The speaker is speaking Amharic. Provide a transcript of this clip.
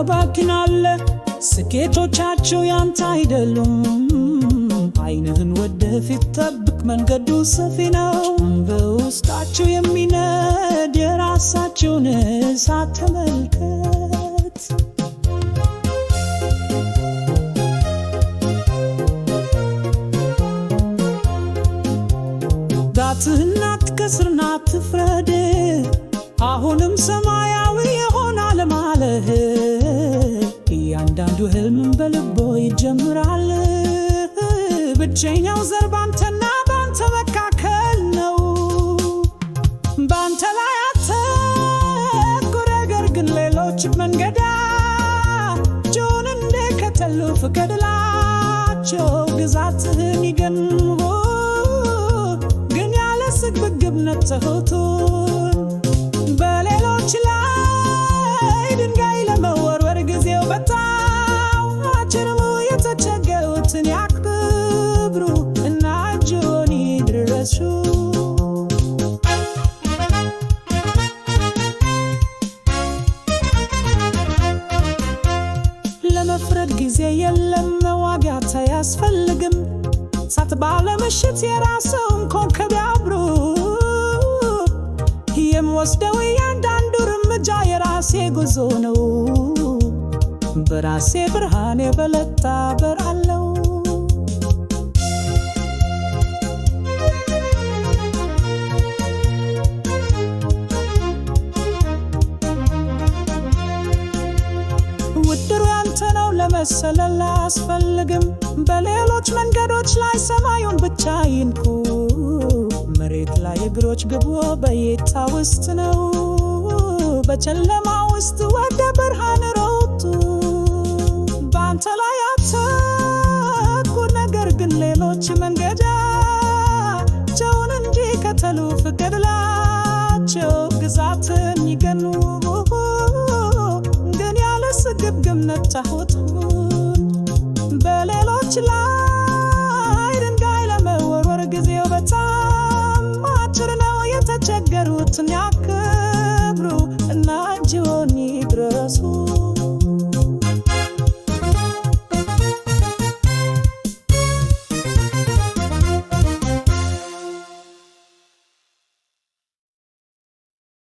ታባክናለህ ስኬቶቻቸው ያንተ አይደሉም አይንህን ወደፊት ጠብቅ መንገዱ ሰፊ ነው በውስጣቸው የሚነድ የራሳቸውን እሳት ተመልከት ዳትህን አትከስርና አትፍረድ አሁንም ሰማያዊ ይሆናል ማለህ እያንዳንዱ ህልምን በልቦ ይጀምራል ብቸኛው ዘር ባንተና ባንተ መካከል ነው ባንተ ላይ አተኩር ነገር ግን ሌሎች መንገዳቸውን እንዲከተሉ ፍቀድላቸው ግዛትህን ይገንቡ ግን ያለ ስግብግብነት ትሁቱን በሌሎች ላይ ድንጋይ ለመወርወር ጊዜው በጣም አጭር ነው የተቸገሩትን ያክብሩ እና እጅዎን ይድረሱ ለመፍረድ ጊዜ የለም መዋጋት አያስፈልግም ሳት ባለምሽት የራስውን ኮከብ ያብሩ የምወስደው እያንዳንዱ እርምጃ የራሴ ጉዞ ነው በራሴ ብርሃን የበለጠ በራለው ውድሩ ያንተ ነው ለመሰለል አያስፈልግም በሌሎች መንገዶች ላይ ሰማዩን ብቻ ይንኩ መሬት ላይ እግሮች ግቡ በእይታ ውስጥ ነው በጨለማ ውስጥ ወደ ብርሃን ሮጡ ባንተ ላይ አተኩር ነገር ግን ሌሎች መንገዳቸውን እንዲከተሉ ፍቀድላቸው ግዛትን ይገንቡ ግን ያለ ስግብግብነት ታሁቱን በሌሎች ላይ